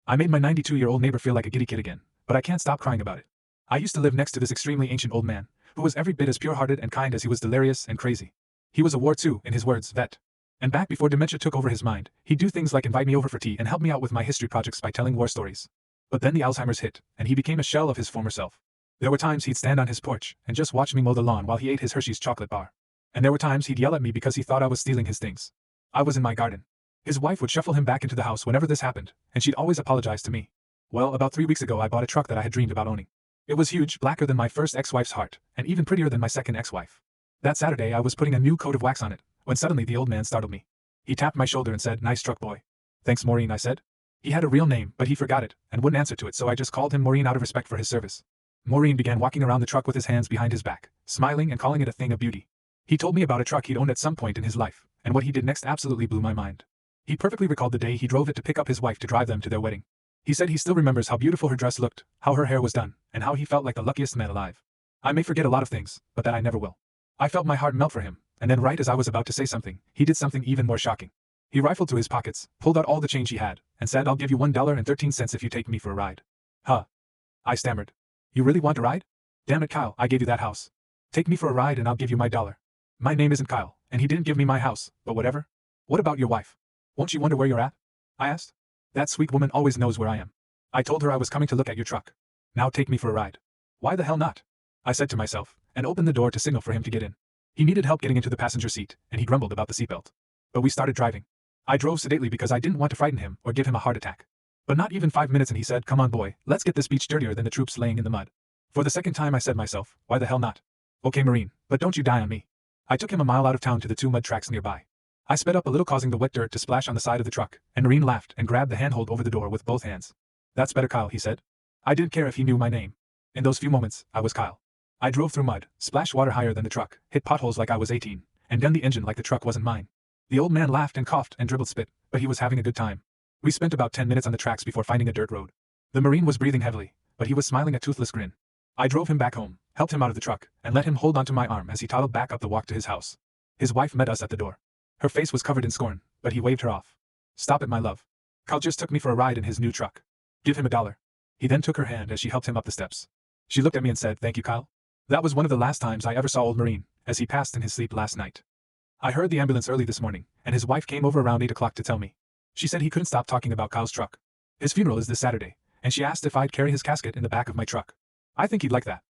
I made my 92-year-old neighbor feel like a giddy kid again, but I can't stop crying about it. I used to live next to this extremely ancient old man, who was every bit as pure-hearted and kind as he was delirious and crazy. He was a war too, in his words, vet. And back before dementia took over his mind, he'd do things like invite me over for tea and help me out with my history projects by telling war stories. But then the Alzheimer's hit, and he became a shell of his former self. There were times he'd stand on his porch and just watch me mow the lawn while he ate his Hershey's chocolate bar. And there were times he'd yell at me because he thought I was stealing his things. I was in my garden. His wife would shuffle him back into the house whenever this happened, and she'd always apologize to me. Well, about 3 weeks ago I bought a truck that I had dreamed about owning. It was huge, blacker than my first ex-wife's heart, and even prettier than my second ex-wife. That Saturday I was putting a new coat of wax on it, when suddenly the old man startled me. He tapped my shoulder and said, "Nice truck, boy." "Thanks, Maureen," I said. He had a real name, but he forgot it, and wouldn't answer to it, so I just called him Maureen out of respect for his service. Maureen began walking around the truck with his hands behind his back, smiling and calling it a thing of beauty. He told me about a truck he'd owned at some point in his life, and what he did next absolutely blew my mind. He perfectly recalled the day he drove it to pick up his wife to drive them to their wedding. He said he still remembers how beautiful her dress looked, how her hair was done, and how he felt like the luckiest man alive. I may forget a lot of things, but that I never will. I felt my heart melt for him, and then right as I was about to say something, he did something even more shocking. He rifled through his pockets, pulled out all the change he had, and said, "I'll give you $1.13 if you take me for a ride." Huh? I stammered. "You really want a ride? Damn it, Kyle, I gave you that house. Take me for a ride and I'll give you my dollar." My name isn't Kyle, and he didn't give me my house, but whatever. "What about your wife? Won't she wonder where you're at?" I asked. "That sweet woman always knows where I am. I told her I was coming to look at your truck. Now take me for a ride." "Why the hell not?" I said to myself, and opened the door to signal for him to get in. He needed help getting into the passenger seat, and he grumbled about the seatbelt. But we started driving. I drove sedately because I didn't want to frighten him or give him a heart attack. But not even 5 minutes and he said, "Come on boy, let's get this beach dirtier than the troops laying in the mud." For the second time I said myself, why the hell not? "Okay, Marine, but don't you die on me." I took him a mile out of town to the 2 mud tracks nearby. I sped up a little, causing the wet dirt to splash on the side of the truck, and Marine laughed and grabbed the handhold over the door with both hands. "That's better, Kyle," he said. I didn't care if he knew my name. In those few moments, I was Kyle. I drove through mud, splashed water higher than the truck, hit potholes like I was 18, and gunned the engine like the truck wasn't mine. The old man laughed and coughed and dribbled spit, but he was having a good time. We spent about 10 minutes on the tracks before finding a dirt road. The Marine was breathing heavily, but he was smiling a toothless grin. I drove him back home, helped him out of the truck, and let him hold onto my arm as he toddled back up the walk to his house. His wife met us at the door. Her face was covered in scorn, but he waved her off. "Stop it, my love. Kyle just took me for a ride in his new truck. Give him $1. He then took her hand as she helped him up the steps. She looked at me and said, "Thank you, Kyle." That was one of the last times I ever saw old Marine, as he passed in his sleep last night. I heard the ambulance early this morning, and his wife came over around 8 o'clock to tell me. She said he couldn't stop talking about Kyle's truck. His funeral is this Saturday, and she asked if I'd carry his casket in the back of my truck. I think he'd like that.